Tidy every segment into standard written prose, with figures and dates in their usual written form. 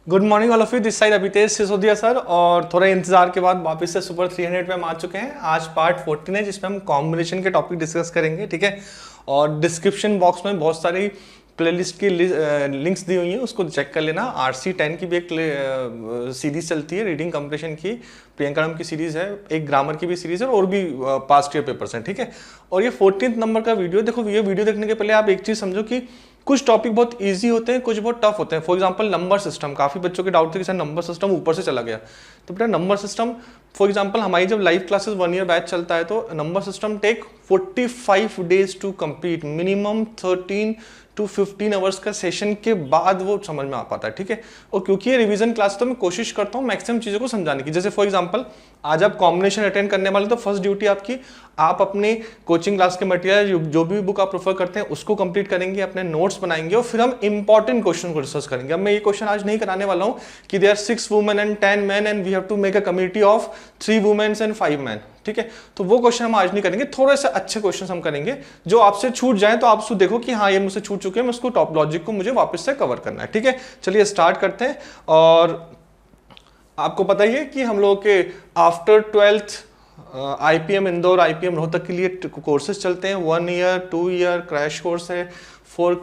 Good morning all of you, this side Abhitesh Sisodia sir. और थोड़ा इंतजार के बाद वापस से सुपर 300 पे हम आ चुके हैं। आज पार्ट 14 है जिसमें हम कॉम्बिनेशन के टॉपिक डिस्कस करेंगे, ठीक है। और डिस्क्रिप्शन बॉक्स में बहुत सारी प्लेलिस्ट की लिंक्स दी हुई हैं, उसको चेक कर लेना। RC10 की भी एक सीरीज चलती है रीडिंग कंप्रेशन की, प्रियंका राम की सीरीज है, एक ग्रामर की भी सीरीज है और भी पास्ट ईयर पेपर्स हैं, ठीक है। और ये 14th नंबर का वीडियो। देखो ये वीडियो देखने के पहले आप एक चीज समझो कि कुछ टॉपिक बहुत इजी होते हैं, कुछ बहुत टफ होते हैं। फॉर एग्जांपल नंबर सिस्टम, काफी बच्चों के डाउट थे कि सर नंबर सिस्टम ऊपर से चला गया। तो बेटा नंबर सिस्टम, फॉर एग्जांपल हमारी जब लाइव क्लासेस 1 ईयर बैच चलता है तो number system take 45 days to complete, minimum 13 to 15 hours का सेशन के बाद वो समझ में आ पाता है, ठीक है। और क्योंकि ये रिवीजन क्लास तो मैं कोशिश करता हूँ मैक्सिमम चीजों को समझाने की। जैसे फॉर एग्जांपल आज आप कॉम्बिनेशन अटेंड करने वाले तो फर्स्ट ड्यूटी आपकी, आप अपने कोचिंग क्लास के मटेरियल जो भी बुक आप प्रेफर करते हैं उसको कंप्लीट करेंगे, अपने नोट्स बनाएंगे और फिर हम इंपॉर्टेंट क्वेश्चन को डिस्कस करेंगे। अब मैं ये क्वेश्चन आज नहीं कराने वाला हूँ कि there 6 women and 10 man and we have to make a committee of 3 women and 5 man, ठीक है। तो वो क्वेश्चन हम आज नहीं करेंगे, थोड़े से अच्छे क्वेश्चन हम करेंगे जो आपसे छूट जाए तो आप उसको देखो कि हाँ ये मुझसे छूट चुके हैं, मैं उसको टॉप लॉजिक को मुझे वापस से कवर करना है, ठीक है। चलिए स्टार्ट करते हैं। और आपको पता ही है कि हम लोगों के after 12th IPM Indore, IPM Rohtak के लिए कोर्सेज चलते हैं। 1 ईयर 2 ईयर क्रैश कोर्स है, 4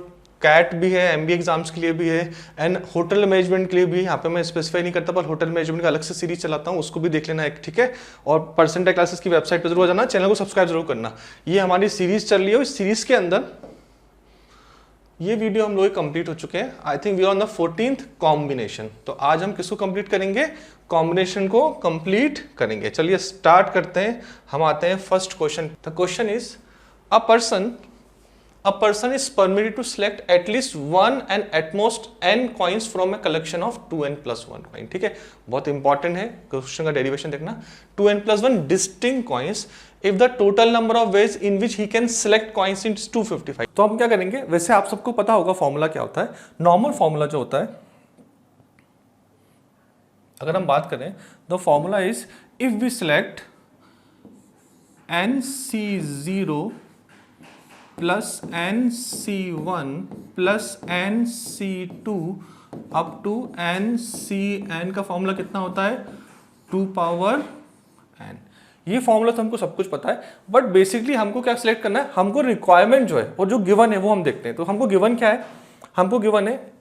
कैट भी है, MBA एग्जाम्स के लिए भी है एंड होटल मैनेजमेंट के लिए भी। यहाँ पे मैं स्पेसिफाई नहीं करता पर होटल मैनेजमेंट का अलग से सीरीज चलाता हूँ, उसको भी देख लेना एक, ठीक है। और परसेंटाइल क्लासेस की वेबसाइट पर जरूर जाना, चैनल को सब्सक्राइब जरूर करना। ये हमारी सीरीज चल रही है, इस सीरीज के अंदर ये वीडियो हम लोग कंप्लीट हो चुके हैं। I think we are on the 14th combination. तो आज हम किसको कंप्लीट करेंगे? कॉम्बिनेशन को कंप्लीट करेंगे। चलिए स्टार्ट करते हैं। हम आते हैं first question. The question is a person is permitted to select at least one and at most n coins from a collection of 2n plus 1 coin, ठीक है। बहुत इंपॉर्टेंट है क्वेश्चन का डेरिवेशन देखना। 2n plus 1 distinct coins if the total number of ways in which he can select coins is 255। तो हम क्या करेंगे, वैसे आप सबको पता होगा फॉर्मूला क्या होता है। नॉर्मल फॉर्मूला जो होता है, अगर हम बात करें the formula is if we select NC0 plus NC1 plus NC2 up to NCN का फॉर्मूला कितना होता है? 2 पावर n। ये फॉर्मूला तो हमको सब कुछ पता है, बट बेसिकली हमको क्या सिलेक्ट करना है, हमको रिक्वायरमेंट जो है और जो गिवन है वो हम देखते हैं। तो हमको गिवन क्या है? हमको गिवन है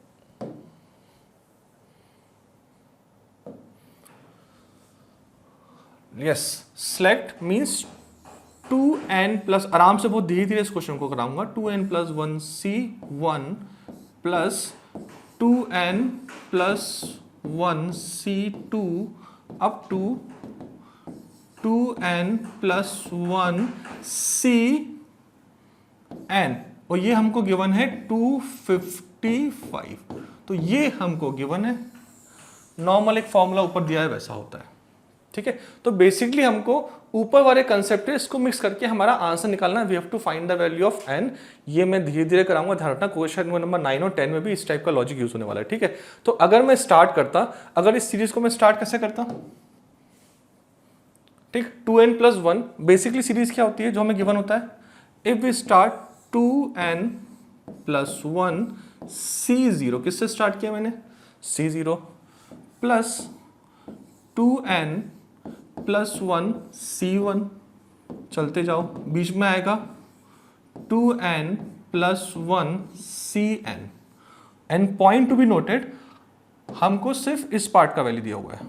yes select means 2n plus, आराम से बहुत धीरे धीरे इस क्वेश्चन को कराऊंगा। 2n plus 1 C1 plus 2n plus 1 C2 up to 2n plus 1 CN। और ये हमको गिवन है 255। तो ये हमको गिवन है। नॉर्मल एक फॉर्मूला ऊपर दिया है वैसा होता है, ठीक है। तो बेसिकली हमको ऊपर वाले कंसेप्ट है, इसको मिक्स करके हमारा आंसर निकालना है। We have to find the value of n। ये मैं धीरे धीरे कराऊंगा, ध्यान रखना क्वेश्चन नंबर 9 और 10 में भी इस टाइप का लॉजिक यूज होने वाला है, ठीक है। तो अगर मैं स्टार्ट करता, अगर इस सीरीज को मैं स्टार्ट कैसे करता, ठीक, 2n प्लस 1 बेसिकली सीरीज क्या होती है जो हमें गिवन होता है। If we start 2n plus 1 C0, किससे स्टार्ट किया मैंने? C0 plus 2n plus 1 C1, चलते जाओ, बीच में आएगा 2n plus 1 CN। And point to be noted, हमको सिर्फ इस पार्ट का वैल्यू दिया हुआ है,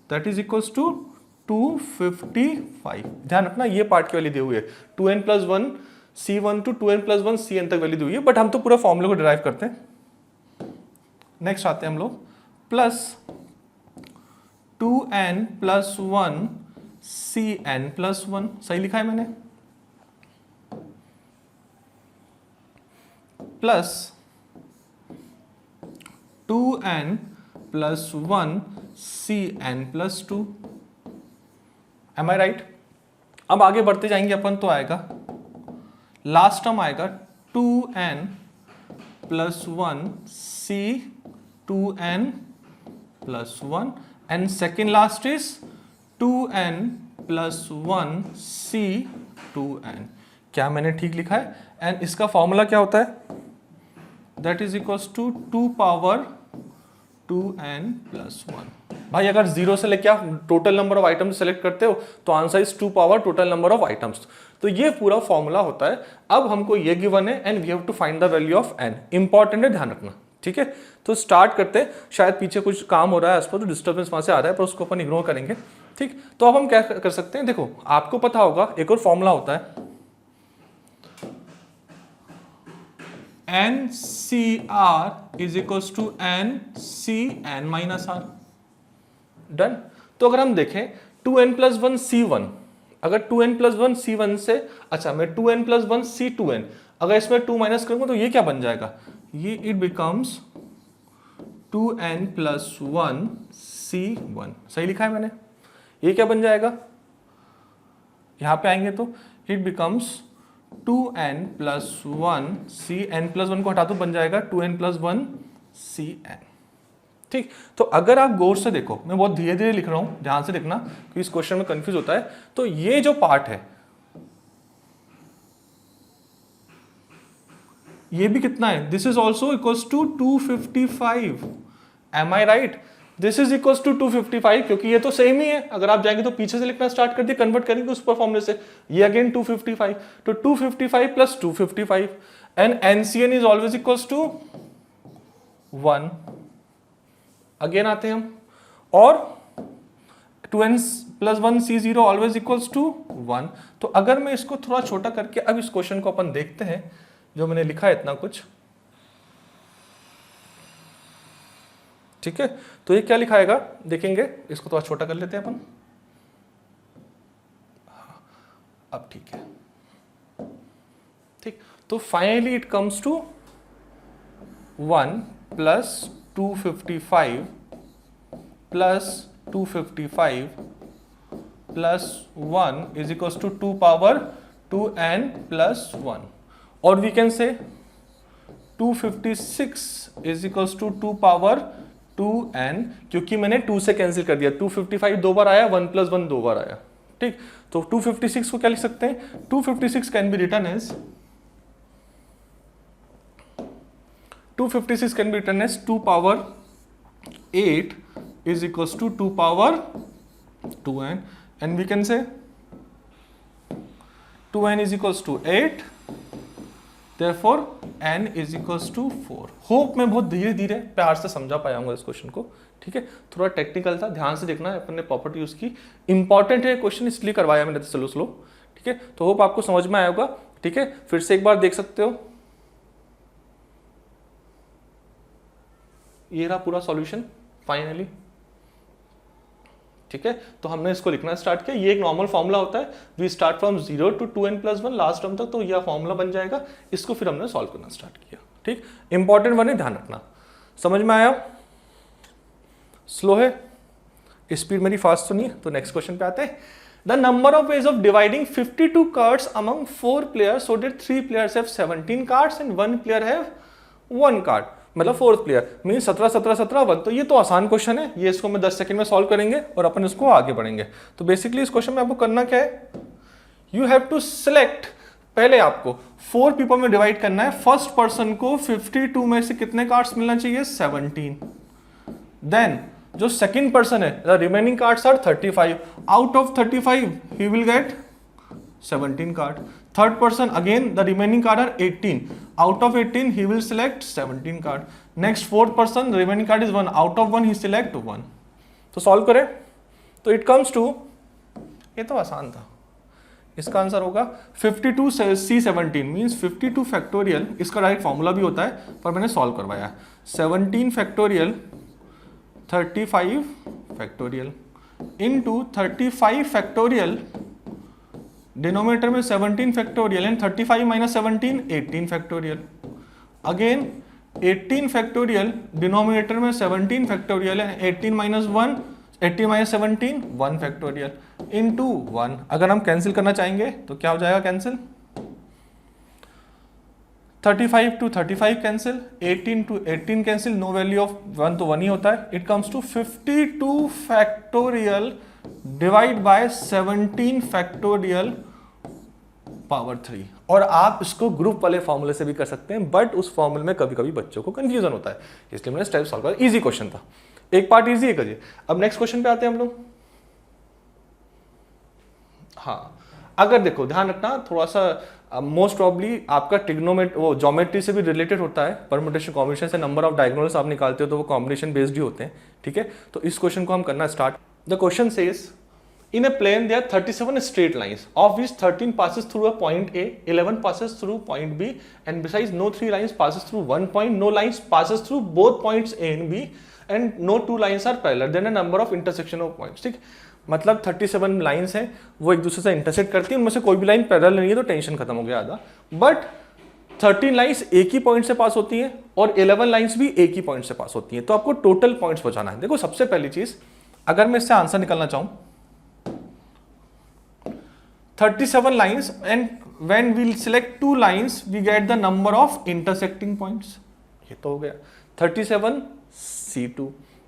दैट इज इक्वल्स टू 255। ध्यान रखना ये पार्ट की वैल्यू दी हुई है। 2n plus 1 C1 to 2n plus 1 CN तक वैल्यू दी हुई है, बट हम तो पूरा फॉर्मूले को डिराइव करते हैं। नेक्स्ट आते हैं हम लोग plus 2n plus 1 CN plus 1, सही लिखा है मैंने, plus 2n plus 1 CN plus 2। Am I right? अब आगे बढ़ते जाएंगे अपन तो आएगा लास्ट टर्म आएगा 2n plus 1 C2n plus 1 and second last is 2n plus 1 C2n। क्या मैंने ठीक लिखा है? एंड इसका फॉर्मूला क्या होता है? That is equals to 2 power 2n+1। भाई अगर 0 से लेके आप total number of items select करते हो तो answer is 2 power total number of items. तो ये पूरा फॉर्मूला होता है। अब हमको ये गिवन है and we have to find the value of n। Important है, ध्यान रखना, ठीक है। तो स्टार्ट करते हैं। शायद पीछे कुछ काम हो रहा है आस पास, तो डिस्टर्बेंस वहां से आ रहा है, पर उसको अपन इग्नोर करेंगे, ठीक। तो अब हम क्या कर सकते हैं, देखो आपको पता होगा एक और फॉर्मूला होता है NCR is equals to NCn-R। Done. तो अगर हम देखें 2n+1 C1, अगर 2n+1 C1 से, अच्छा मैं 2n+1 C2n, अगर इसमें 2 माइनस करूंगा तो ये क्या बन जाएगा, ये इट बिकम्स 2n+1 C1। सही लिखा है मैंने। ये क्या बन जाएगा, यहां पे आएंगे तो इट बिकम्स 2n+1 Cn+1 को हटा दो, बन जाएगा 2n+1 Cn। ठीक। तो अगर आप गौर से देखो, मैं बहुत धीरे धीरे लिख रहा हूं, ध्यान से देखना कि इस क्वेश्चन में कंफ्यूज होता है। तो ये जो पार्ट है ये भी कितना है, this is also equals to 255। Am I right? This is equals to 255, क्योंकि ये तो सेम ही है। अगर आप जाएंगे तो पीछे से लिखना स्टार्ट कर दिए, कन्वर्ट करेंगे उस पर फॉर्मूले से, ये अगेन 255। तो 255 plus 255 and NCN is always equals to 1। Again आते हैं हम, और 2n+1 C0 always equals to 1। तो अगर मैं इसको थोड़ा छोटा करके अब इस क्वेश्चन को अपन देखते हैं, जो मैंने लिखा है इतना कुछ, ठीक है। तो ये क्या लिखाएगा देखेंगे, इसको थोड़ा छोटा कर लेते हैं अपन। अब ठीक है, ठीक। तो finally it comes to 1 plus 255 plus 255 plus 1 is equals to 2 power 2n+1, और वी कैन से 256 is equals to 2 power 2n, क्योंकि मैंने 2 से कैंसिल कर दिया। 255 दो बार आया, 1+1 दो बार आया, ठीक। तो 256 को क्या लिख सकते हैं, 256 can be written as 2 power 8 is equals to 2 power 2n, and we can say 2n is equals to 8, therefore n is equals to 4। Hope मैं बहुत धीरे धीरे प्यार से समझा पाया हूँ इस क्वेश्चन को, ठीक है। थोड़ा टेक्निकल था, ध्यान से देखना है, अपन ने प्रॉपर्टी यूज की। इंपॉर्टेंट है क्वेश्चन, इसलिए करवाया मैंने स्लो स्लो, ठीक है। तो होप आपको समझ में आया होगा, ठीक है। फिर से एक बार देख सकते हो, ये रहा पूरा सॉल्यूशन फाइनली, ठीक है। तो हमने इसको लिखना स्टार्ट किया। ये एक नॉर्मल फॉर्मूला होता है, we start from 0 to 2n+1 last term तक, तो यह फॉर्मूला बन जाएगा। इसको फिर हमने सॉल्व करना स्टार्ट किया, ठीक। इंपॉर्टेंट वन है, ध्यान रखना। समझ में आया? स्लो है, स्पीड मेरी फास्ट तो नहीं है। तो नेक्स्ट क्वेश्चन पे आते हैं। The number of ways of dividing 52 cards among 4 players so that 3 players have 17 cards and 1 player have 1 card, मतलब 4th प्लेयर मीन 17 17 17 1। तो ये तो आसान क्वेश्चन है, ये इसको मैं 10 सेकंड में सॉल्व करेंगे और अपन इसको आगे बढ़ेंगे। तो बेसिकली इस क्वेश्चन में आपको करना क्या है, यू हैव टू सिलेक्ट, पहले आपको 4 पीपल में डिवाइड करना है। फर्स्ट पर्सन को 52 में से कितने कार्ड्स मिलना चाहिए, 17। देन जो सेकंड पर्सन है, the remaining cards are 35। Out of 35 he will get 17 card. Third person, again the remaining card are 18. Out of 18 he will select 17 card. Next fourth person, the remaining card is 1. Out of 1 he select 1. तो solve करें तो it comes to, ये तो आसान था, इसका answer होगा 52 C17 means 52 factorial. इसका राइट फॉर्मूला भी होता है पर मैंने सॉल्व करवाया। 17 factorial 35 factorial into 35 factorial, denominator में 17 factorial and 35 minus 17 18 factorial. Again 18 factorial, denominator में 17 फैक्टोरियल है, 18 माइनस 1 18 माइनस 17 1 फैक्टोरियल इनटू 1। अगर हम कैंसिल करना चाहेंगे तो क्या हो जाएगा cancel, 35 to 35 cancel, 18 to 18 cancel, no value of 1 तो 1 ही होता है। It comes to 52 factorial divide by 17 factorial power 3। और आप इसको ग्रुप वाले फॉर्मूले से भी कर सकते हैं, बट उस फॉर्मूले में कभी कभी बच्चों को कंफ्यूजन होता है, इसलिए मैंने स्टेप सॉल्व किया। इजी क्वेश्चन था, एक पार्ट इजी है करिए। अब नेक्स्ट क्वेश्चन पे आते हैं हम लोग। हाँ, अगर देखो ध्यान रखना थोड़ा सा, मोस्ट प्रॉब्ली आपका ट्रिग्नोमेट्री वो ज्योमेट्री से भी रिलेटेड होता है, परमुटेशन कॉम्बिनेशन से नंबर ऑफ डायगोनल्स आप निकालते हो तो वो कॉम्बिनेशन बेस्ड ही होते हैं, ठीक है। तो इस क्वेश्चन को हम करना start. The question says in a plane there are 37 straight lines of which 13 passes through a point A, 11 passes through point B, and besides no 3 lines passes through 1 point, no lines passes through both points A and B, and no 2 lines are parallel, then a number of intersection of points। ठीक, मतलब 37 lines हैं, वो एक दूसरे से intersect करती हैं, उनमें से कोई भी लाइन पैरेलल नहीं है तो टेंशन खत्म हो गया आधा। बट 13 लाइन्स एक ही पॉइंट से पास होती हैं और 11 लाइन्स भी एक ही पॉइंट से पास होती हैं, तो आपको टोटल पॉइंट्स बचाना है। देखो सबसे पहली चीज, अगर मैं इससे आंसर निकालना चाहूं 37 lines, and when we'll select 2 lines we get the number of intersecting points। ये तो हो गया 37 C2,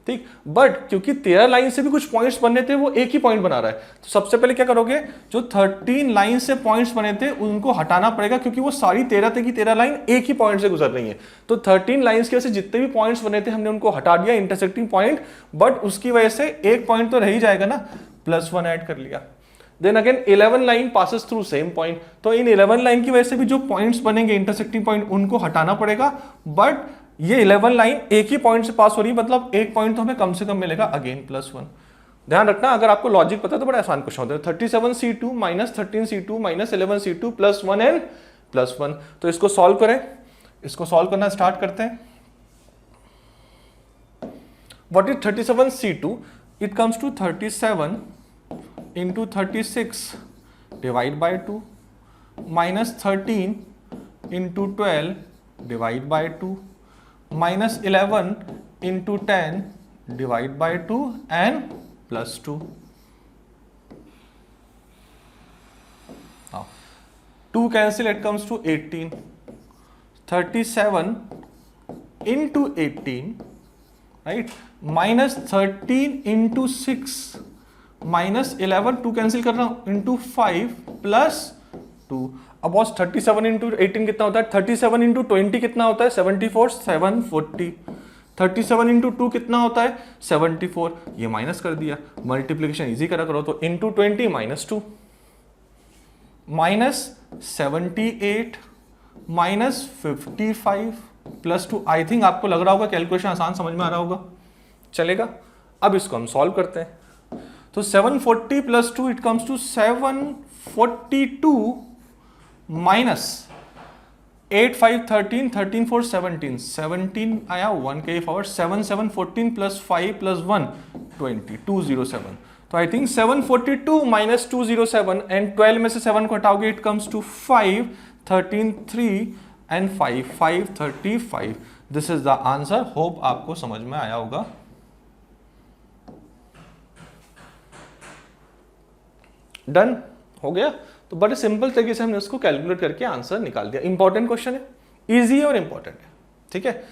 ठीक। बट क्योंकि 13 लाइन से भी कुछ पॉइंट्स बने थे, वो एक ही पॉइंट बना रहा है, तो सबसे पहले क्या करोगे, जो 13 लाइन से पॉइंट्स बने थे उनको हटाना पड़ेगा, क्योंकि वो सारी 13 की 13 लाइन एक ही पॉइंट से गुजर रही है। तो 13 लाइंस की वजह से जितने भी पॉइंट्स बने थे हमने उनको हटा दिया, इंटरसेक्टिंग पॉइंट, बट उसकी वजह से एक पॉइंट तो रह ही जाएगा ना, +1 ऐड कर लिया। Then again 11 line passes through same point, तो इन 11 लाइन की वजह से भी जो पॉइंट्स बनेंगे इंटरसेक्टिंग पॉइंट उनको हटाना पड़ेगा, बट ये 11 लाइन एक ही पॉइंट से पास हो रही है, मतलब एक पॉइंट तो हमें कम से कम मिलेगा, अगेन +1। ध्यान रखना, अगर आपको लॉजिक पता है तो बड़ा आसान क्वेश्चन होता है। 37C2 minus 13C2 minus 11C2 +1 and +1। तो इसको सॉल्व करें, इसको सॉल्व करना स्टार्ट करते हैं। What is 37C2? It comes to 37 into 36 divide by 2 minus 13 into 12 divide by 2 minus 11 into 10 divide by 2 and +2। now 2 cancel, it comes to 18। 37 into 18, right, minus 13 into 6 minus 11, 2 cancel कर रहा हूं, into 5 +2। अब boss 37 into 18 कितना होता है, 37 into 20 कितना होता है, 74, 740। 37 इंटू 2 कितना होता है, 74, ये माइनस कर दिया, मल्टीप्लीकेशन इजी करा करो, तो इंटू 20 -2 -78 -55 +2। आई थिंक आपको लग रहा होगा कैलकुलेशन आसान, समझ में आ रहा होगा, चलेगा। अब इसको हम सॉल्व करते हैं, तो 740 +2 इट कम्स टू 742 माइनस 8 5 13 13 4 17 17 आया 1 के पावर 7 7 14 +5 +1 20 207। तो आई थिंक 742 माइनस 207 एंड 12 में से 7 को हटाओगे, it comes to 5 13 3 and 5 5 35। This is the answer. Hope आपको समझ में आया होगा। डन हो गया। तो बड़े सिंपल तरीके से हमने उसको कैलकुलेट करके आंसर निकाल दिया। इंपॉर्टेंट क्वेश्चन है, इजी है और इंपॉर्टेंट है, ठीक है।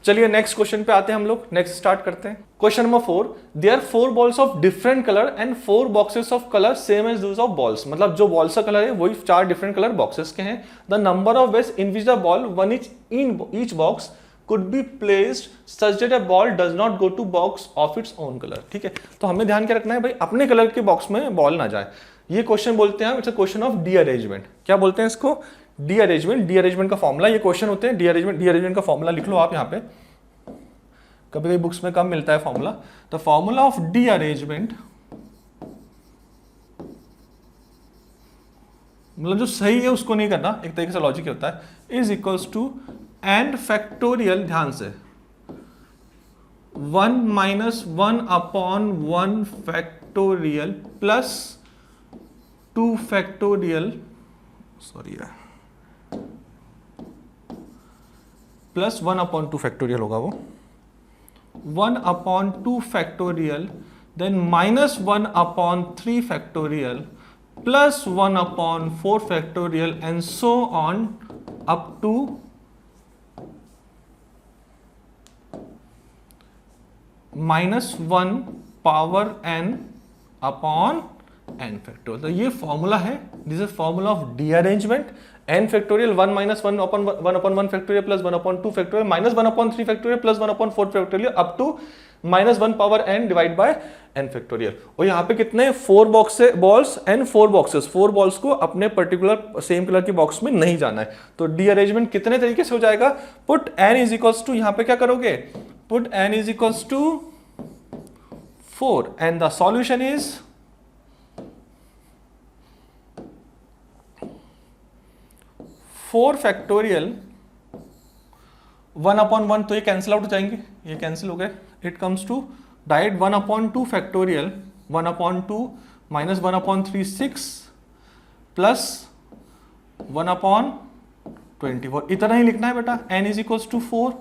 चलिए नेक्स्ट क्वेश्चन पे आते हैं हम लोग, नेक्स्ट स्टार्ट करते हैं। Question number 4, there are 4 balls of different colour and 4 boxes of colour same as those of balls. मतलब जो बॉल्स का कलर है वही 4 डिफरेंट कलर बॉक्सेस के हैं। The number of ways in which the ball one etch in each box could be placed such that a ball does not go to box of its own color। ठीक है, तो हमें ध्यान क्या रखना है भाई, अपने कलर के बॉक्स में बॉल ना जाए। ये क्वेश्चन बोलते हैं, it's a question of D arrangement. क्या बोलते हैं इसको, डी अरेंजमेंट। डी अरेंजमेंट का फॉर्मूला ये क्वेश्चन होते हैं। डी अरेंजमेंट का फॉर्मूला लिख लो आप यहाँ पे, कभी कभी बुक्स में कम मिलता है formula. The formula of D arrangement, मतलब जो सही है उसको नहीं करना, एक तरीके से लॉजिक होता है, is equals to and factorial, ध्यान से 1 - 1/1 factorial plus 2 factorial, sorry plus 1/2 factorial होगा वो, 1/2 factorial, then -1/3 factorial plus 1/4 factorial and so on up to -1 power n upon n factorial. तो ये फॉर्मूला है, this is formula of derangement. n factorial 1 minus 1 factorial plus 1/2 factorial minus 1/3 factorial plus 1/4 factorial up to minus 1 power n divide by n factorial. और यहाँ पे कितने 4 balls and 4 boxes, 4 balls को अपने particular same colour की box में नहीं जाना है। तो डी अरेंजमेंट कितने तरीके से हो जाएगा, put n is equals to, यहाँ पे क्या करोगे, put n is equals to 4 and the solution is 4 factorial 1/1, तो ये कैंसिल आउट हो जाएंगे, ये कैंसिल हो गए। It comes to direct 1/2 factorial 1/2 minus 1/3 6 plus 1/24। इतना ही लिखना है बेटा। n इज इक्वल्स टू 4,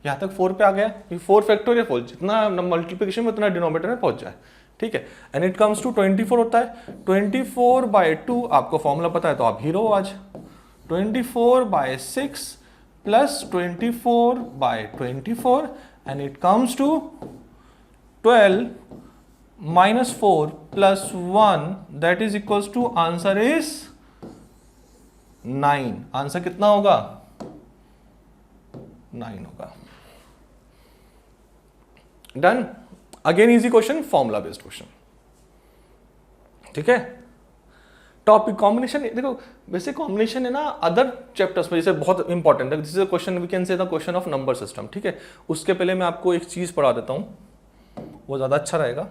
यहां तक 4 पे आ गया, 4 फैक्टोरियल 4, जितना मल्टीप्लिकेशन में उतना डिनोमिनेटर में पहुंच जाए, ठीक है। एंड इट कम्स टू 24 होता है। 24/2 आपको फॉर्मूला पता है तो आप हीरो आज। 24/6 plus 24/24 and it comes to 12 minus 4 plus 1 that is equals to answer is 9। Answer कितना होगा, 9 होगा। Done. Again easy question, formula based question, ठीक है। टॉपिक कॉम्बिनेशन, देखो वैसे कॉम्बिनेशन है ना अदर चैप्टर्स में, जैसे बहुत इंपॉर्टेंट है, this is a question we can say the question of number system, ठीक है। उसके पहले मैं आपको एक चीज पढ़ा देता हूं, वो ज्यादा अच्छा रहेगा।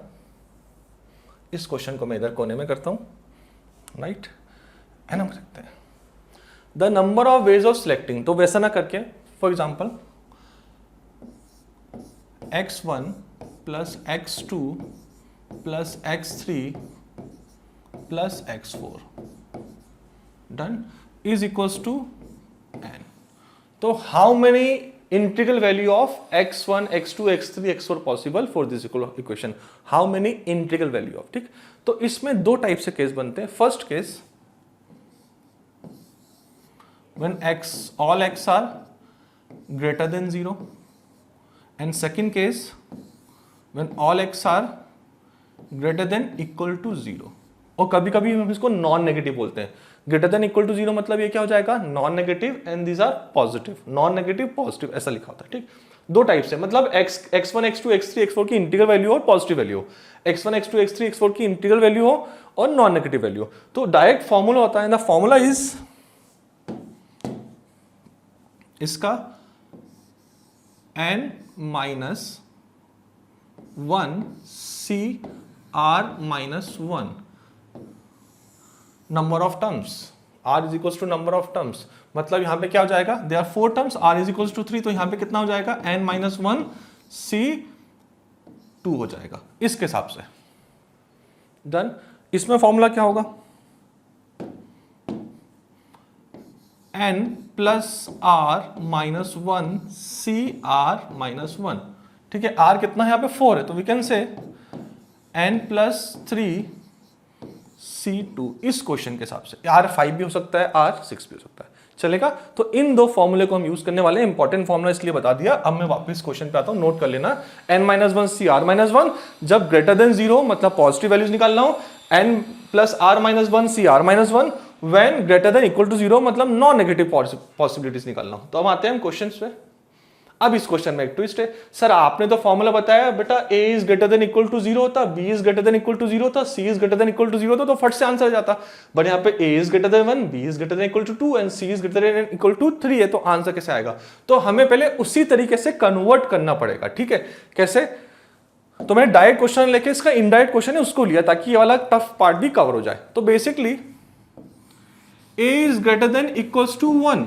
इस क्वेश्चन को मैं इधर कोने में करता हूं, राइट, है ना, सकते हैं the number of ways of selecting. तो वैसा ना करके, for example x1 plus x2 plus x3 plus x4 done is equals to n। तो how many integral value of x1 x2 x3 x4 possible for this equation, how many integral value of, ठीक। तो इसमें दो type से case बनते हैं। First case when all x are greater than 0 and second case when all x are greater than equal to 0। और कभी कभी हम इसको नॉन नेगेटिव बोलते हैं। ग्रेटर देन इक्वल टू 0 मतलब ये क्या हो जाएगा, non negative and these are positive, non negative positive ऐसा लिखा होता है, ठीक। दो टाइप से, मतलब x1 x2 x3 x4 की इंटीग्रल वैल्यू हो और पॉजिटिव वैल्यू हो, x1 x2 x3 x4 की इंटीग्रल वैल्यू हो और नॉन नेगेटिव वैल्यू हो। तो डायरेक्ट फॉर्मूला होता है, द फॉर्मूला इज इसका n minus 1 CR minus 1 number of terms, r is equals to number of terms. मतलब यहां पे क्या हो जाएगा, there are 4 terms, r is equals to 3, तो यहां पे कितना हो जाएगा, n माइनस 1 C2 हो जाएगा इसके हिसाब से। डन। इसमें फॉर्मूला क्या होगा, n plus r minus 1 CR minus 1, ठीक है। r कितना है यहाँ पे 4 है, तो we can say n plus 3 C2 इस क्वेश्चन के हिसाब से। R 5 भी हो सकता है, R 6 भी हो सकता है, चलेगा। तो इन दो फॉर्मूले को हम यूज करने वाले हैं। इंपॉर्टेंट फॉर्मूला इसलिए बता दिया। अब मैं वापस क्वेश्चन पे आता हूं, नोट कर लेना। n माइनस 1 CR माइनस 1, जब ग्रेटर देन 0 मतलब पॉजिटिव वैल्यूज निकालना हो, n plus R minus 1 CR minus 1, when greater than equal to 0 मतलब नॉन नेगेटिव पॉसिबिलिटीज निकालना हो। तो अब आते हैं हम क्वेश्चन पे। अब इस क्वेश्चन में एक ट्विस्ट है, सर आपने तो फॉर्मूला बताया बेटा a is greater than equal to 0 होता, b is greater than equal to 0 होता, c is greater than equal to 0 होता, तो फट से आंसर आ जाता। बट यहाँ पे a is greater than 1, b is greater than equal to 2 and c is greater than equal to 3 है, तो आंसर कैसे आएगा। तो हमें पहले उसी तरीके से कन्वर्ट करना पड़ेगा, ठीक है। कैसे, तो मैंने डायरेक्ट क्वेश्चन लेके इसका इनडायरेक्ट क्वेश्चन है उसको लिया, ताकि ये वाला टफ पार्ट भी कवर हो जाए। तो basically a is greater than equals to 1,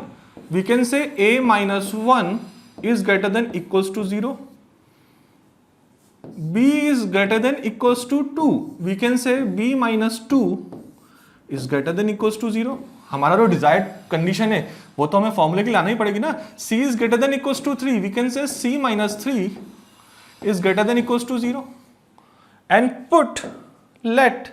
we can say a minus 1 is greater than equals to 0, b is greater than equals to 2, we can say b minus 2 is greater than equals to 0। हमारा जो desired condition है वो तो हमें फॉर्मूले के लाना ही पड़ेगी ना। c is greater than equals to 3, we can say c minus 3 is greater than equals to 0 and put let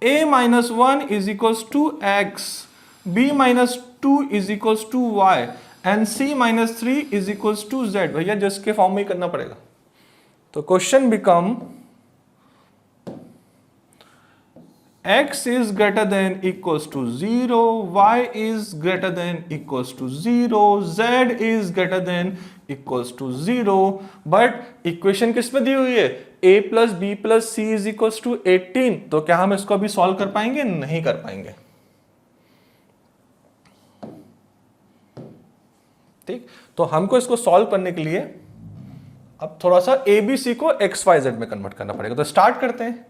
a minus 1 is equals to x, b minus 2 is equals to y and c minus 3 is equals to z। भैया जिसके form में ही करना पड़ेगा। तो question become x is greater than equals to 0, y is greater than equals to 0, z is greater than equals to 0, but equation किस में दी हुई है, a plus b plus c is equals to 18, तो क्या हम इसको अभी सॉल्व कर पाएंगे, नहीं कर पाएंगे। ठीक, तो हमको इसको सॉल्व करने के लिए अब थोड़ा सा ए बी सी को एक्स वाई जेड में कन्वर्ट करना पड़ेगा। तो स्टार्ट करते हैं,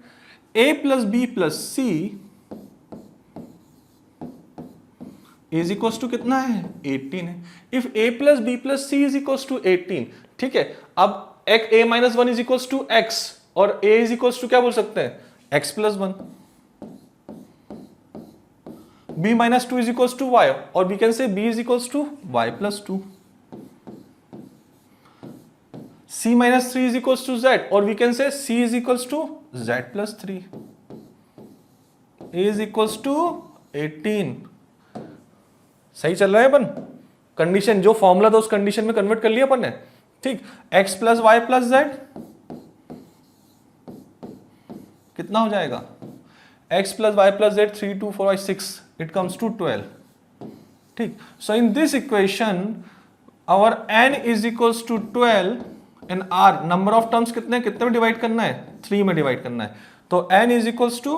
a plus b plus c is equals to कितना है, 18 है। If a plus b plus c is equals to 18, ठीक है, अब a minus 1 is equals to x और a इज इक्वल्स टू क्या बोल सकते हैं, x plus 1, b minus 2 is equals to y और वी कैन से b is equals to y plus 2, c minus 3 is equals to z और we can say c is equals to z plus 3, a is equals to 18। सही चल रहा है अपन, condition जो formula था उस कंडीशन में कन्वर्ट कर लिया अपन ने। ठीक, x plus Y plus Z कितना हो जाएगा, x plus Y plus Z 3 2 4 5 6, it comes to 12। ठीक, so in this equation our n is equals to 12 and r number of terms कितने में डिवाइड करना है, 3 में डिवाइड करना है। तो n is equals to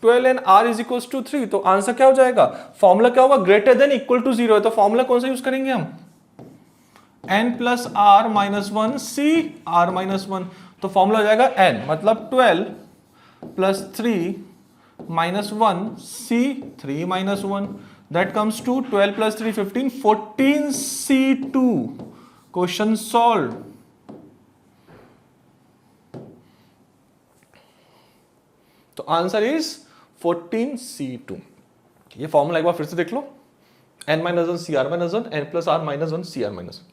12 and r is equals to 3, तो आंसर क्या हो जाएगा, फॉर्मूला क्या होगा, ग्रेटर देन इक्वल टू 0 है, तो फॉर्मूला कौन सा यूज करेंगे हम, n plus r minus 1 c r minus 1, तो फॉर्मूला हो जाएगा n मतलब 12 plus 3 minus 1 c 3 minus 1, that comes to 12 plus 3 15 14 c2। Question solve. तो आंसर इज 14c2। ये फॉर्मूला एक बार फिर से देख लो, n minus 1 c r minus 1 n plus r minus 1 c r minus 1।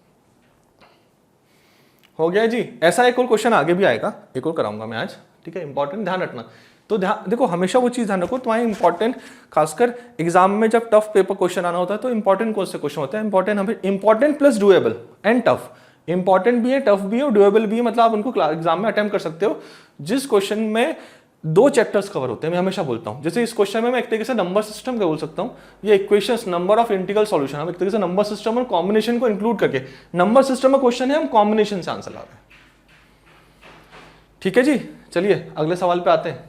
हो गया जी। ऐसा एक और क्वेश्चन आगे भी आएगा, एक और कराऊंगा मैं आज, ठीक है, इंपॉर्टेंट ध्यान रखना। तो देखो हमेशा वो चीज ध्यान रखो, तुम्हारे इंपॉर्टेंट खासकर एग्जाम में जब टफ पेपर क्वेश्चन आना होता है तो इंपॉर्टेंट कौन से क्वेश्चन होते हैं, इंपॉर्टेंट हमें important plus doable and tough, important भी है टफ भी है और डुएबल भी है, मतलब आप उनको एग्जाम में अटेम्प्ट कर सकते हो जिस क्वेश्चन में 2 चैप्टर्स कवर होते हैं। मैं हमेशा बोलता हूं, जैसे इस क्वेश्चन में मैं एक तरीके से नंबर सिस्टम का बोल सकता हूं, ये equations number of integral solution, हम एक तरीके से नंबर सिस्टम और कॉम्बिनेशन को इंक्लूड करके, नंबर सिस्टम में क्वेश्चन है, हम कॉम्बिनेशन से आंसर ला रहे हैं। ठीक है जी, चलिए अगले सवाल पे आते हैं।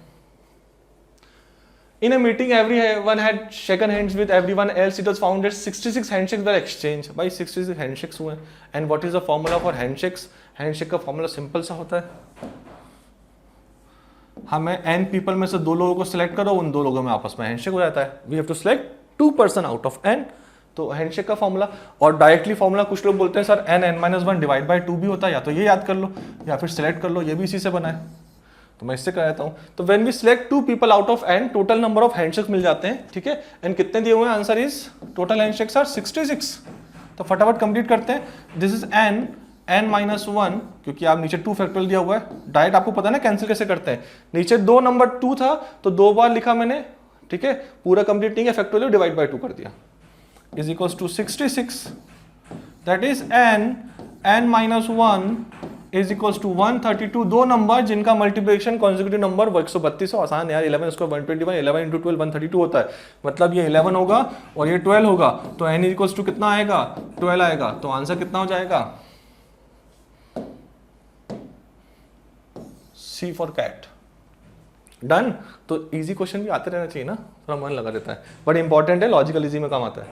In a meeting, everyone had shaken hands with everyone else. It was found that 66 handshakes were exchanged. भाई 66 handshakes हुए। And what is the formula for handshakes? Handshake का formula सिंपल सा होता है, हमें n people में से 2 लोगों को सिलेक्ट करो, उन 2 लोगों में आपस में हैंडशेक हो जाता है। We have to select 2 person out of n, तो हैंडशेक का फॉर्मूला। और डायरेक्टली फॉर्मूला कुछ लोग बोलते हैं सर n(n-1) डिवाइड बाय 2 भी होता है, या तो ये याद कर लो या फिर सिलेक्ट कर लो, ये भी इसी से बना है, तो मैं इससे कराता हूं। तो when we select 2 people out of n, total number of handshakes मिल जाते हैं। ठीक है, एंड कितने दिए हुए हैं, answer is total handshakes are 66। तो फटाफट कंप्लीट करते हैं। दिस इज n-1, क्योंकि आप नीचे 2 फैक्टोरियल दिया हुआ है, डायरेक्ट आपको पता है ना कैंसिल कैसे करते हैं। नीचे 2 नंबर 2 था तो 2 बार लिखा मैंने, ठीक है, पूरा कंप्लीट नहीं है, फैक्टोरियल डिवाइड बाय 2 कर दिया, is equals to 66, that is n-1 is equals to 132। 2 number जिनका मल्टीप्लिकेशन कॉन्सेक्यूटिव नंबर 132 हो, आसान है यार, 11 स्क्वायर 121, 11 इंटू 12 132 होता है, मतलब ये 11 होगा और ये 12 होगा, तो n इज इक्वल्स टू कितना आएगा, 12 आएगा। तो आंसर कितना हो जाएगा, C फॉर कैट। डन। तो इजी क्वेश्चन भी आते रहना चाहिए ना, थोड़ा मन लगा रहता है, बट इंपॉर्टेंट है, लॉजिकल इजी में काम आता है।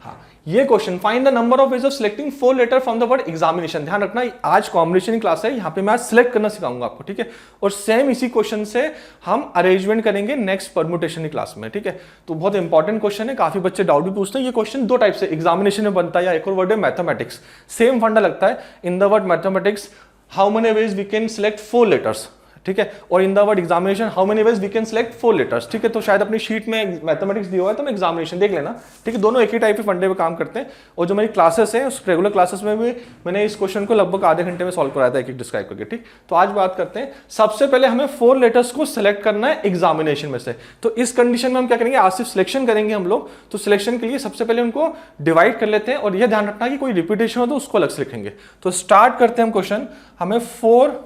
हाँ, ये question, find the number of ways of selecting 4 letter from the word examination. ध्यान रखना आज कॉम्बिनेशन की क्लास है, यहाँ पे मैं आज सिलेक्ट करना सिखाऊंगा आपको, ठीक है, और सेम इसी क्वेश्चन से हम अरेंजमेंट करेंगे नेक्स्ट परम्यूटेशन की क्लास में, ठीक है। तो बहुत इंपॉर्टेंट क्वेश्चन है, काफी बच्चे डाउट भी पूछते हैं। ये क्वेश्चन 2 टाइप से एग्जामिनेशन में बनता है, या एक और वर्ड है मैथमेटिक्स, सेम फंडा लगता है। In the word mathematics how many ways we can select 4 letters, ठीक है, और in the word examination how many ways we can select 4 letters, ठीक है। तो शायद अपनी शीट में मैथमेटिक्स दिया हुआ है, तो मैं एग्जामिनेशन देख लेना, ठीक है। दोनों एक ही टाइप के फंडे पे काम करते हैं, और जो मेरी क्लासेस हैं उस रेगुलर क्लासेस में भी मैंने इस क्वेश्चन को लगभग आधे घंटे में सॉल्व कराया था, एक डिस्क्राइब करके, ठीक। तो आज बात करते हैं, सबसे पहले हमें 4 लेटर्स को सिलेक्ट करना है एग्जामिनेशन में से। तो इस कंडीशन में हम क्या करेंगे, आज सिर्फ सिलेक्शन करेंगे हम लोग। तो सिलेक्शन के लिए सबसे पहले उनको डिवाइड कर लेते हैं, और यह ध्यान रखना कि कोई रिपीटेशन हो तो उसको अलग से लिखेंगे। तो स्टार्ट करते हैं हम क्वेश्चन। हमें 4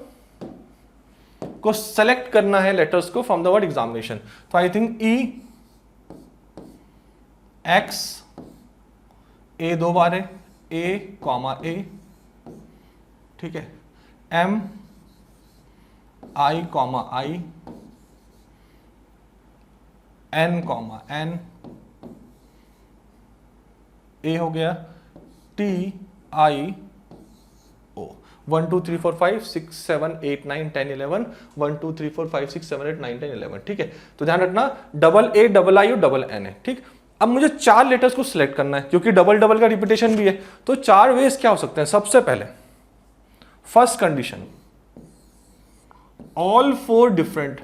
को सेलेक्ट करना है लेटर्स को फ्रॉम द वर्ड एग्जामिनेशन। तो आई थिंक ई एक्स, ए दो बार है, ए कॉमा ए, ठीक है, एम आई कॉमा आई, एन कॉमा एन, ए हो गया, टी आई ओ, 1 2 3 4 5 6 7 8 9 10 11, 1 2 3 4 5 6 7 8 9 10 11, ठीक है। तो ध्यान रखना डबल ए डबल आई और डबल एन है, ठीक। अब मुझे 4 लेटर्स को सिलेक्ट करना है क्योंकि डबल डबल का रिपीटेशन भी है, तो 4 वेज क्या हो सकते हैं। सबसे पहले फर्स्ट कंडीशन, ऑल 4 डिफरेंट,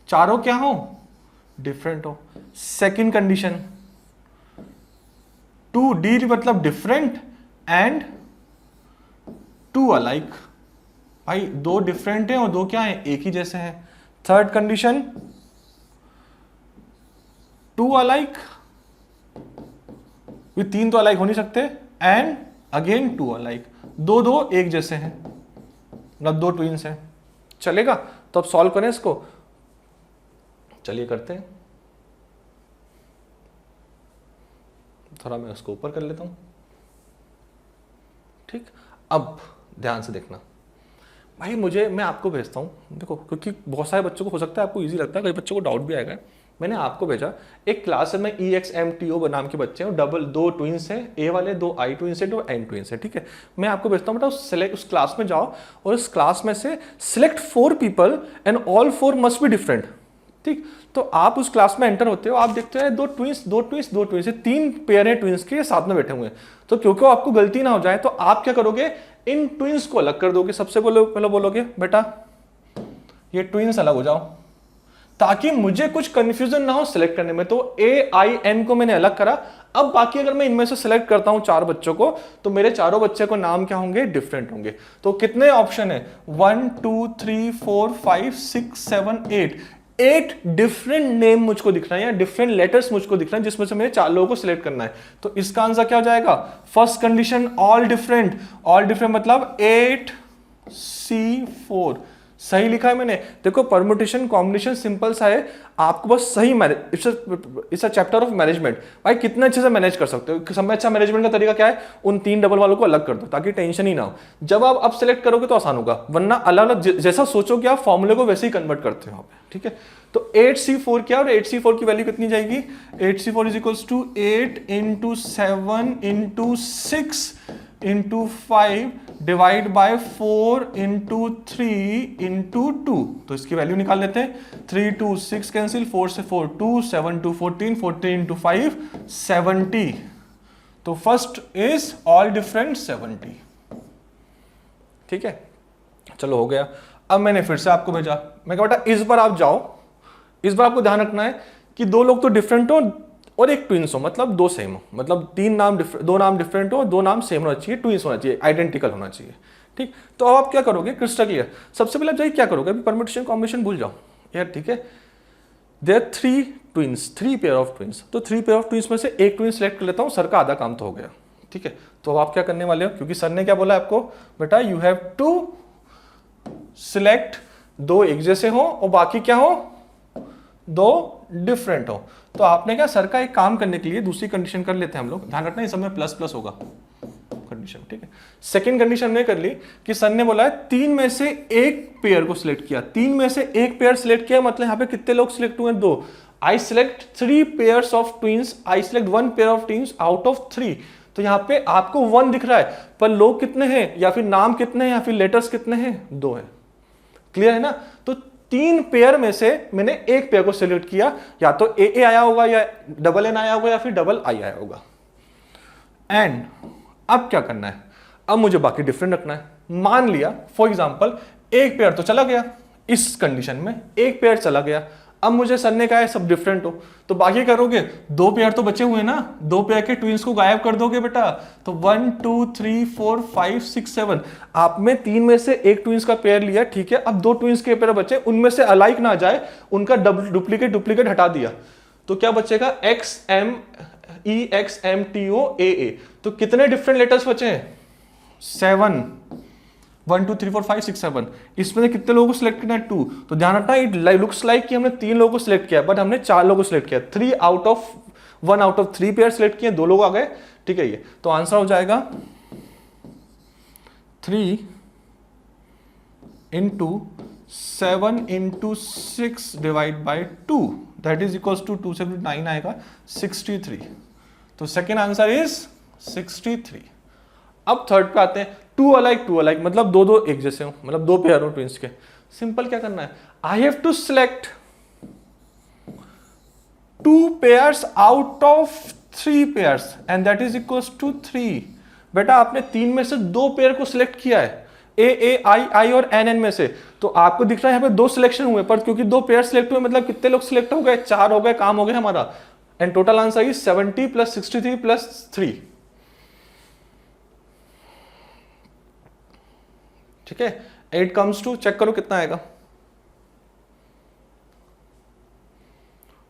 चारों क्या हो, डिफरेंट हो। सेकंड कंडीशन, 2 डी मतलब डिफरेंट एंड 2 अलाइक, भाई 2 डिफरेंट है और 2 क्या है, एक ही जैसे हैं। थर्ड कंडीशन, 2 अलाइक, ये 3 तो अलाइक हो नहीं सकते, एंड अगेन 2 अलाइक, 2 2 एक जैसे हैं, मतलब 2 ट्विंस हैं। चलेगा? तो अब सॉल्व करें इसको, चलिए करते हैं। थोड़ा मैं उसको ऊपर कर लेता हूं, ठीक। अब ध्यान से देखना भाई, मैं आपको भेजता हूं, देखो, क्योंकि बहुत सारे बच्चों को हो सकता है आपको इजी लगता है, कई बच्चों को डाउट भी आएगा। मैंने आपको भेजा एक क्लास में EXMTO नाम के बच्चे हैं, डबल 2 ट्विंस हैं, ए वाले 2 आई ट्विंस है, 2 एन ट्विंस है, ठीक है। मैं आपको भेजता हूँ, बेटा उस क्लास में जाओ और उस क्लास में से select 4 people and all 4 must be different, ठीक। तो आप उस क्लास में एंटर होते हो, आप देखते हैं 2 ट्विंस 2 ट्विंस 2 ट्विंस, 3 पेयर है ट्विंस के साथ में बैठे हुए हैं। तो क्योंकि आपको गलती ना हो जाए तो आप क्या करोगे, इन ट्विंस को अलग कर दोगे। सबसे पहले बोलोगे बेटा ये ट्विंस अलग हो जाओ, ताकि मुझे कुछ कंफ्यूजन ना हो सिलेक्ट करने में। तो AIN को मैंने अलग करा। अब बाकी अगर मैं इनमें से सिलेक्ट करता हूं 4 बच्चों को, तो मेरे चारों बच्चे को नाम क्या होंगे, डिफरेंट होंगे। तो कितने ऑप्शन है, 1 2 3 4 5 6 7 8 डिफरेंट नेम मुझको दिख रहा है, या डिफरेंट लेटर्स मुझको दिख रहे हैं, जिसमें से मेरे 4 लोगों को सिलेक्ट करना है। तो इसका आंसर क्या हो जाएगा, first condition all different, all different मतलब 8C4, सही लिखा है मैंने। देखो परम्यूटेशन कॉम्बिनेशन सिंपल सा है, आपको बस सही manage, it's a chapter of management. भाई कितने अच्छे से मैनेज कर सकते हो, समय अच्छा मैनेजमेंट का तरीका क्या है, उन 3 डबल वालों को अलग कर दो ताकि टेंशन ही ना हो। जब आप अब सेलेक्ट करोगे तो आसान होगा, वरना अलग अलग जैसा सोचोगे आप फॉर्मूले को वैसे ही कन्वर्ट करते हो, ठीक है। तो 8C4 क्या, और 8C4 की वैल्यू कितनी जाएगी, 8C4 is equals to 8 × 7 × 6 × 5 divide by 4 × 3 × 2। तो इसकी वैल्यू निकाल लेते हैं, 3 2 6 कैंसिल, 4 से 4 2, 7 2 14, 14 × 5 70। तो फर्स्ट इज ऑल डिफरेंट 70, ठीक है। चलो हो गया। अब मैंने फिर से आपको भेजा, मैं कहा बेटा इस बार आप जाओ, इस बार आपको ध्यान रखना है कि 2 लोग तो डिफरेंट हो और एक ट्विंस हो, मतलब 2 सेम हो, मतलब 2 नाम डिफरेंट हो, 2 नाम सेम होना चाहिए, ट्विंस होना चाहिए, आइडेंटिकल होना चाहिए, ठीक। तो अब आप क्या करोगे, क्रिस्टल क्लियर। सबसे पहले आप जाइए क्या करोगे, अभी परम्यूटेशन कॉम्बिनेशन भूल जाओ यार, ठीक है। There 3 twins, 3 pair of twins, तो 3 पेयर ऑफ ट्विंस में से एक ट्विन सेलेक्ट कर लेता हूँ, सर का आधा काम तो हो गया, ठीक है। तो अब आप क्या करने वाले हो, क्योंकि सर ने क्या बोला आपको, बेटा यू हैव टू सिलेक्ट 2 एक जैसे हो और बाकी क्या हो, 2 डिफरेंट हो। तो आपने क्या, सर का एक काम करने के लिए दूसरी कंडीशन कर लेते हैं हम लोग, ध्यान रखना इस समय प्लस प्लस होगा कंडीशन, ठीक है। सेकंड कंडीशन ने कर ली कि सर ने बोला है 3 में से एक पेयर को सिलेक्ट किया, 3 में से एक पेयर सिलेक्ट किया, मतलब यहाँ पे कितने लोग सिलेक्ट हुए, 2। आई select 3 pairs of twins, I select 1 pair of twins out of 3। तो यहाँ पे आपको 1 दिख रहा है, पर लोग कितने हैं, या फिर नाम कितने हैं, या फिर लेटर्स कितने हैं, 2 है। क्लियर है ना। तो 3 पेयर में से मैंने एक पेयर को सिलेक्ट किया, या तो AA आया होगा, या डबल N आया होगा, या फिर डबल I आया होगा। एंड अब क्या करना है, अब मुझे बाकी डिफरेंट रखना है। मान लिया फॉर एग्जांपल एक पेयर तो चला गया, इस कंडीशन में एक पेयर चला गया, अब मुझे सर ने कहा है सब डिफरेंट हो, तो बाकी करोगे, 2 पेयर तो बचे हुए ना, 2 पेयर के ट्विंस को गायब कर दोगे बेटा। तो 1 2 3 4 5 6 7, आप में 3 में से एक ट्विंस का पेयर लिया, ठीक है। अब 2 ट्विंस के पेयर बचे, उनमें से अलाइक ना जाए, उनका डुप्लीकेट हटा दिया, तो क्या बचेगा, EXMTO AA। तो कितने डिफरेंट लेटर्स बचे हैं, 7। 1 2 3 4 5 6 7, इसमें से कितने लोगों को सिलेक्ट करना है 2, तो ध्यान रखना इट लुक्स लाइक कि हमने 3 लोगों को सिलेक्ट किया बट हमने 4 लोगों को सिलेक्ट किया, 1 आउट ऑफ 3 पेयर सिलेक्ट किए, 2 लोग आ गए, ठीक है। ये तो आंसर हो जाएगा 3 into 7 into 6 divide by 2, that is equals to 2 से 9 आएगा 63। तो सेकेंड आंसर इज 63। अब थर्ड पे आते हैं, टू अलाइक मतलब दो दो एक जैसे हो, मतलब 2 पेयर हो ट्विंस के। सिंपल क्या करना है, I have to select 2 pairs out of 3 pairs and that is equals to 3। बेटा आपने 3 में से 2 पेयर को सिलेक्ट किया है, ए आई और एन में से, तो आपको दिख रहा है यहाँ पे 2 सिलेक्शन हुए, पर क्योंकि 2 पेयर सिलेक्ट हुए मतलब कितने लोग सिलेक्ट हो गए, 4 हो गए, काम हो गया हमारा। एंड टोटल आंसर इज 70 + 63 + 3, ठीक है। 8 कम्स टू, चेक करो कितना आएगा,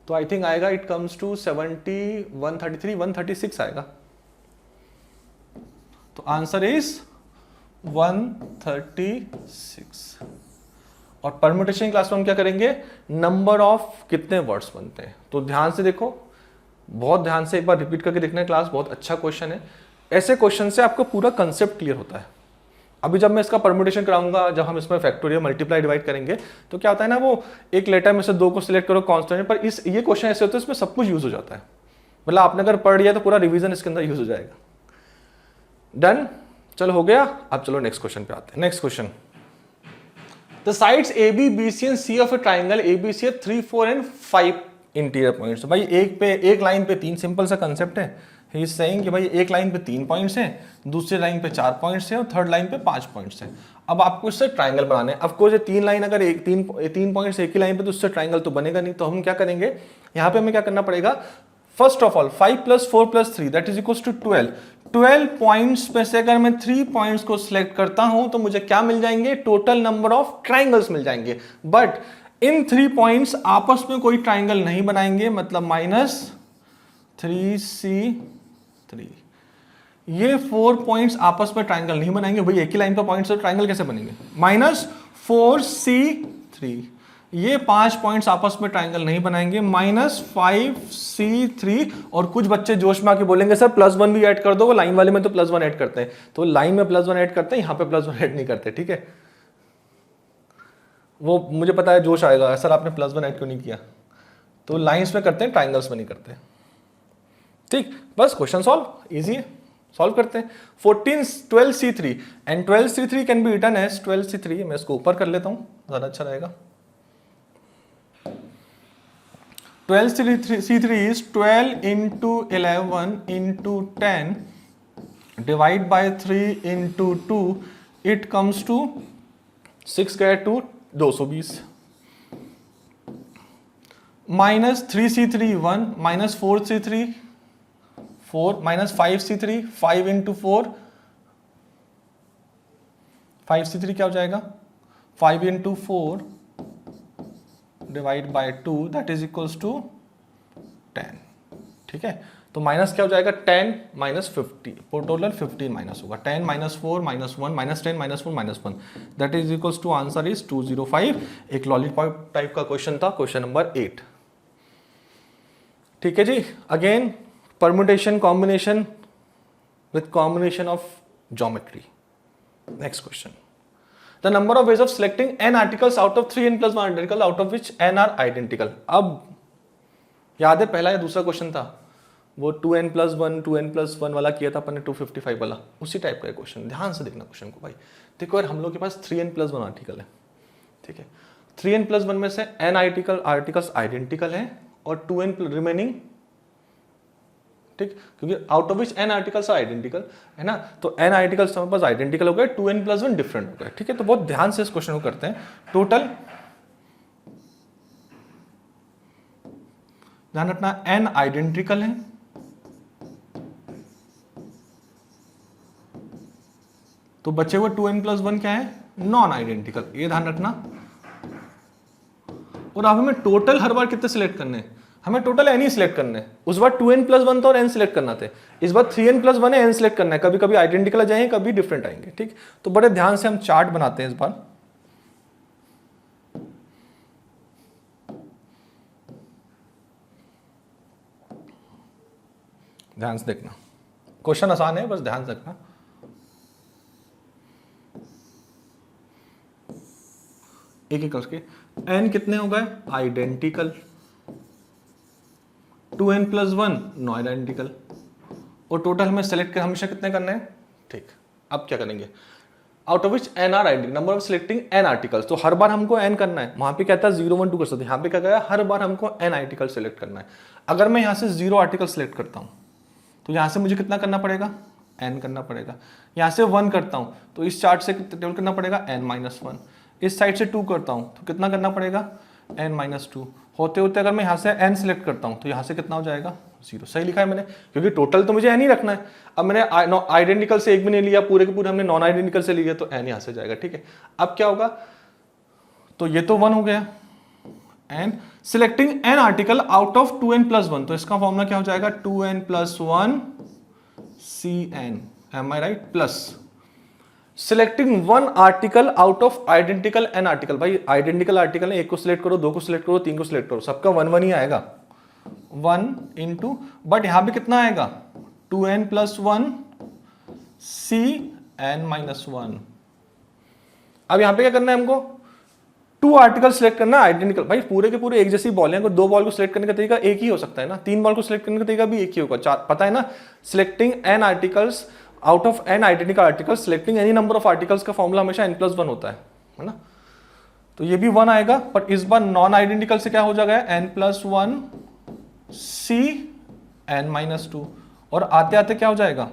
तो आई थिंक आएगा इट कम्स टू 70 133 136 आएगा। तो आंसर इज 136। और परम्यूटेशन क्लास में हम क्या करेंगे, नंबर ऑफ कितने वर्ड्स बनते हैं। तो ध्यान से देखो, बहुत ध्यान से एक बार रिपीट करके देखना है क्लास, बहुत अच्छा क्वेश्चन है। ऐसे क्वेश्चन से आपको पूरा कंसेप्ट क्लियर होता है। अभी जब मैं इसका परम्यूटेशन कराऊंगा, जब हम इसमें फैक्टोरियल मल्टीप्लाई डिवाइड करेंगे, तो क्या होता है ना, वो एक लेटर में से 2 को सिलेक्ट करो कांस्टेंट, पर ये क्वेश्चन ऐसे होते हैं इसमें सब कुछ यूज हो जाता है, मतलब आपने अगर पढ़ लिया तो पूरा रिवीजन इसके अंदर यूज हो जाएगा। डन, चलो हो गया। अब चलो नेक्स्ट क्वेश्चन पे आते हैं। Next question, the sides AB BC and C of A triangle ABC 3 4 and 5 interior points. भाई एक लाइन पे 3, सिंपल सा कंसेप्ट है। ही इज सेइंग कि भाई एक लाइन पे 3 पॉइंट्स हैं, दूसरी लाइन पे 4 पॉइंट्स हैं और थर्ड लाइन पे 5 पॉइंट्स हैं। अब आपको इससे ट्राइंगल बनाने हैं। ऑफ कोर्स ये 3 लाइन अगर 3 पॉइंट्स एक ही लाइन पे, तो उससे ट्राइंगल तो बनेगा नहीं। तो हम क्या करेंगे, यहाँ पे हमें क्या करना पड़ेगा, first of all 5 + 4 + 3 that is equals to 12। 12 points में से अगर मैं 3 पॉइंट्स को सिलेक्ट करता हूं तो मुझे क्या मिल जाएंगे, टोटल नंबर ऑफ ट्राइंगल्स मिल जाएंगे। बट इन 3 पॉइंट्स आपस में कोई ट्राइंगल नहीं बनाएंगे, मतलब -3C3। ये 4 पॉइंट्स आपस में ट्राइंगल नहीं बनाएंगे। भाई एक ही लाइन पर पॉइंट्स और ट्राइंगल कैसे बनेंगे, -4C3। ये 5 पॉइंट्स आपस में ट्राइंगल नहीं बनाएंगे, -5C3। और कुछ बच्चे जोश में आके बोलेंगे सर +1 भी ऐड कर दो, वो लाइन वाले में तो +1 ऐड करते हैं, तो लाइन में +1 ऐड करते हैं, यहाँ पे +1 ऐड नहीं करते, ठीक है। वो मुझे पता है जोश आएगा, सर आपने +1 ऐड क्यों नहीं किया, तो लाइंस में करते हैं, ट्राइंगल्स में नहीं करते, ठीक। बस क्वेश्चन सॉल्व, इजी है, सॉल्व करते हैं। 12C3 and 12C3 can be written as 12C3। मैं इसको ऊपर कर लेता हूँ, ज्यादा अच्छा रहेगा। 12C3 is 12 into 11 into 10 divide by 3 into 2, it comes to 6 गए to 220। -3C3 1, -4C3 4, -5C3 5 into 4, 5C3 क्या हो जाएगा, 5 into 4 divide by 2 that is equals to 10, ठीक है। तो माइनस क्या हो जाएगा, 10 - 50, टोटल 15 माइनस होगा, 10 - 4 - 1 -10 - 4 -1 that is equals to answer is 205। एक लॉलीपॉप टाइप का क्वेश्चन था, क्वेश्चन नंबर 8, ठीक है जी। Again permutation combination with combination of geometry. Next question, the number of ways of selecting n articles out of 3n + 1 article out of which n are identical। अब याद है पहला या दूसरा क्वेश्चन था, वो 2n + 1 2n + 1 वाला किया था अपन ने, 255 वाला, उसी टाइप का क्वेश्चन। ध्यान से देखना क्वेश्चन को भाई। देखो यार, हम लोग के पास 3n + 1 आर्टिकल है, ठीक है। 3n + 1 में से n आर्टिकल्स आइडेंटिकल हैं और 2n रिमेनिंग, ठीक, क्योंकि out of which n articles are identical, है ना। तो n आर्टिकल्स हमारे पास आइडेंटिकल हो गए, 2n + 1 डिफरेंट हो गए, ठीक है। तो बहुत ध्यान से इस क्वेश्चन को करते हैं। टोटल ध्यान रखना, n आइडेंटिकल है, तो बचे हुए 2n + 1 क्या है, नॉन आइडेंटिकल, ये ध्यान रखना। और अब हमें टोटल हर बार कितने सिलेक्ट करने हैं, हमें टोटल n ही सिलेक्ट करने हैं। उस बार 2n+1 था और n सिलेक्ट करना थे, इस बार 3n+1 है, n सिलेक्ट करना है। कभी कभी आइडेंटिकल आ जाएंगे, कभी डिफरेंट आएंगे, ठीक। तो बड़े ध्यान से हम चार्ट बनाते हैं इस बार। ध्यान से देखना, क्वेश्चन आसान है, बस ध्यान से रखना। एक एक करके n कितने हो गए आइडेंटिकल, 2n+1 नॉन आइडेंटिकल, और टोटल हमें सेलेक्ट कर हमेशा कितने करने हैं, ठीक। अब क्या करेंगे, out of which n are identical, number of selecting n articles, तो हर बार हमको n करना है। वहां पे कहता है 0 1 2 कर सकते हैं, यहाँ पे क्या कहा हर बार हमको n आर्टिकल सेलेक्ट करना है। अगर मैं यहाँ से 0 आर्टिकल सेलेक्ट करता हूँ तो यहाँ से मुझे कितना करना पड़ेगा, n करना पड़ेगा। यहाँ से 1 करता हूँ तो इस चार्ट से टेबल करना पड़ेगा n-1। इस साइड से 2 करता हूँ तो कितना करना पड़ेगा n-2। होते होते अगर मैं यहाँ से n सिलेक्ट करता हूँ तो यहाँ से कितना हो जाएगा 0। सही लिखा है मैंने, क्योंकि टोटल तो मुझे n ही रखना है। अब मैंने आइडेंटिकल से एक भी नहीं लिया, पूरे के पूरे हमने नॉन आइडेंटिकल से लिया, तो n यहाँ से जाएगा, ठीक है। अब क्या होगा, तो ये तो 1 हो गया, n selecting n article out of 2n+1, तो इसका फॉर्मूला क्या हो जाएगा 2n+1 cn, am I right, plus selecting 1 article out of identical n article. भाई आइडेंटिकल आर्टिकल है, 1 को सिलेक्ट करो, 2 को सिलेक्ट करो, 3 को सिलेक्ट करो, सबका 1 1 ही आएगा, 1 इंटू, बट यहां पे कितना आएगा 2n+1 cn-1। अब यहां पे क्या करना है हमको, 2 आर्टिकल सिलेक्ट करना है आइडेंटिकल। भाई पूरे के पूरे एक जैसी बॉल है, 2 बॉल को सिलेक्ट करने का तरीका एक ही हो सकता है ना, 3 बॉल को सिलेक्ट करने का तरीका भी एक ही होगा, पता है ना। Selecting n articles out of n identical articles, selecting any number of articles का फॉर्मूला हमेशा n+1 होता है ना। तो ये भी 1 आएगा, बट इस बार नॉन आइडेंटिकल से क्या हो जाएगा n+1 cn-2, और आते आते क्या हो जाएगा,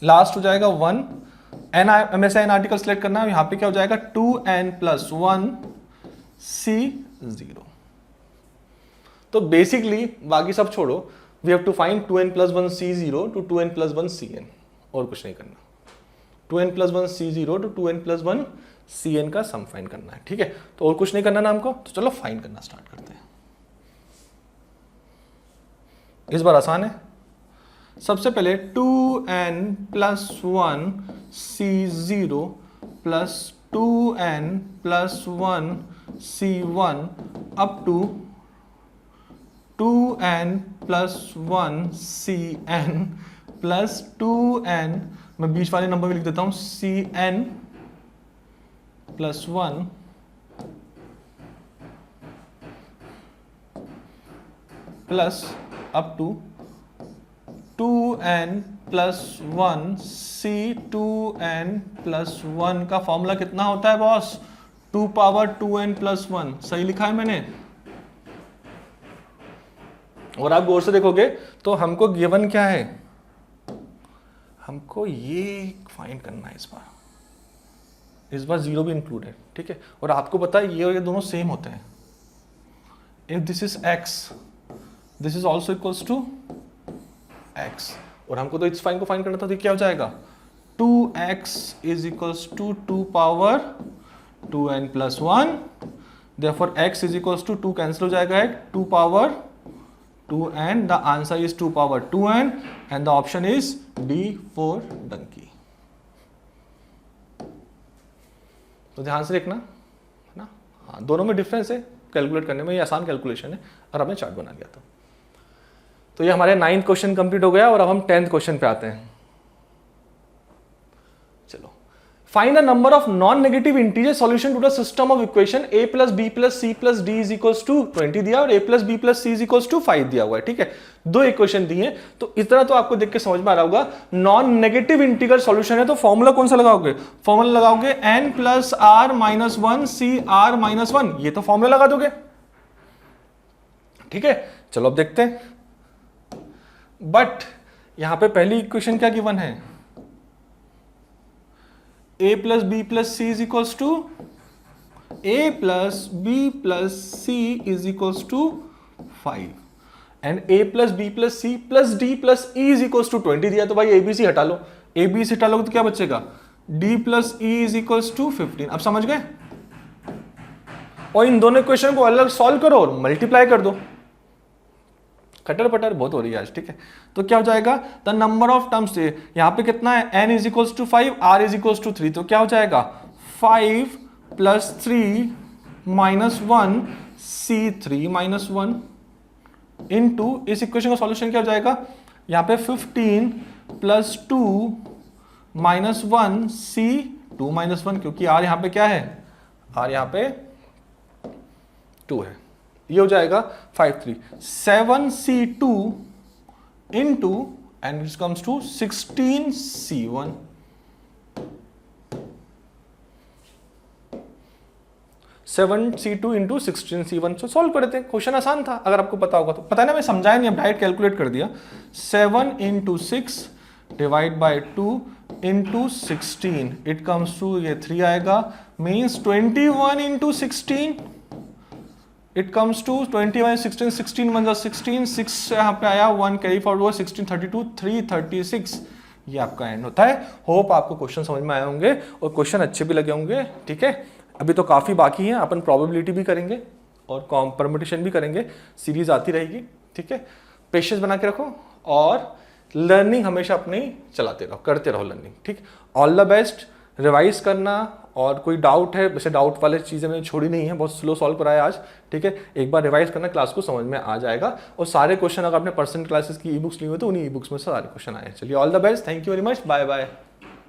लास्ट हो जाएगा 1 n, हमेशा n आर्टिकल सेलेक्ट करना है, यहां पे क्या हो जाएगा 2n+1 c0। तो बेसिकली बाकी सब छोड़ो, we have to find 2n+1 c0 to 2n+1 cn, और कुछ नहीं करना। 2n+1 c0 to 2n+1 cn का सम फाइंड करना है, ठीक है। तो और कुछ नहीं करना ना हमको, तो चलो फाइंड करना स्टार्ट करते हैं। इस बार आसान है। सबसे पहले 2n+1 c0 plus 2n+1 c1 up to 2n+1 cn plus 2n, मैं बीच वाले नंबर भी लिख देता हूं, cn+1 plus up to 2n+1 c2n+1 का फॉर्मूला कितना होता है बॉस, 2n+1। सही लिखा है मैंने। और आप गौर से देखोगे तो हमको गिवन क्या है, हमको ये फाइंड करना है। इस बार 0 भी इंक्लूड है, ठीक है। और आपको पता है ये और ये दोनों सेम होते हैं। If this is x, this is also equals to x, और हमको तो इस फाइन को फाइंड करना था, तो क्या हो जाएगा 2x is equals to 2n+1, therefore x is equals to 2 cancel हो जाएगा, 2n, the answer is 2n and the option is D for donkey। तो ध्यान से देखना है ना, हाँ दोनों में डिफरेंस है, कैलकुलेट करने में ये आसान कैलकुलेशन है, और हमने चार्ट बना लिया था। तो ये हमारे 9th क्वेश्चन कंप्लीट हो गया, और अब हम 10th क्वेश्चन पे आते हैं। चलो, find the number of non negative integer solution to the system of equation a + b + c + d is equals to 20 दिया, और a + b + c is equals to 5 दिया हुआ है, ठीक है। 2 इक्वेशन दी हैं, तो इस तरह तो आपको देख के समझ में आ रहा होगा नॉन नेगेटिव इंटीजर सॉल्यूशन है, तो फॉर्मूला कौन सा लगाओगे, फॉर्मूला लगाओगे n + r-1 cr-1, ये तो फॉर्मूला लगा दोगे, ठीक है। चलो अब देखते हैं, बट यहां पे पहली इक्वेशन क्या गिवन है, a + b + c is equals to a + b + c is equals to 5 and a + b + c + d + e is equals to 20 दिया, तो भाई a b c हटा लो, a b c हटा लोगे तो क्या बचेगा, d + e is equals to 15। अब समझ गए, और इन दोनों इक्वेशन को अलग सॉल्व करो और मल्टीप्लाई कर दो। कटर पटर बहुत हो रही है आज, ठीक है। तो क्या हो जाएगा, द नंबर ऑफ टर्म्स, यहाँ पे कितना है, n is equals to 5, r is equals to 3, तो क्या हो जाएगा 5 plus 3 minus 1 c3 minus 1 into, इस इक्वेशन का सॉल्यूशन क्या हो जाएगा, यहाँ पे 15 प्लस 2 माइनस 1 c2 माइनस 1, क्योंकि r यहाँ पे क्या है, r यहाँ पे 2 है। ये हो जाएगा 5 3 7 c2 into and this comes to 16 c1। Seven c2 into 16 c1 से सॉल्व कर देते हैं। क्वेश्चन आसान था, अगर आपको पता होगा तो। पता है ना, मैं समझाया नहीं, अब डायरेक्ट कैलकुलेट कर दिया। 7 into 6 divide by 2 into 16, it comes to ये 3 आएगा, means 21 into 16, it comes to 21 16, 16 one 16, 6 यहाँ पे आया, 1 कैरी फॉरवर्ड 16 32 336, ये आपका एंड होता है। होप आपको क्वेश्चन समझ में आए होंगे और क्वेश्चन अच्छे भी लगे होंगे, ठीक है। अभी तो काफ़ी बाकी हैं, अपन प्रोबेबिलिटी भी करेंगे और परम्यूटेशन भी करेंगे, सीरीज आती रहेगी, ठीक है। पेशेंस बना के रखो और लर्निंग हमेशा अपनी चलाते रहो, करते रहो लर्निंग, ठीक। ऑल द बेस्ट, रिवाइज करना, और कोई डाउट है, वैसे डाउट वाले चीज़ें मैंने छोड़ी नहीं है, बहुत स्लो सॉल्व कराया आज, ठीक है। एक बार रिवाइज करना, क्लास को समझ में आ जाएगा। और सारे क्वेश्चन अगर आपने पर्सनल क्लासेस की ई बुक्स ली हुई तो उन्हीं ई बुक्स में सारे क्वेश्चन आए हैं। चलिए, all the best, thank you very much, bye bye.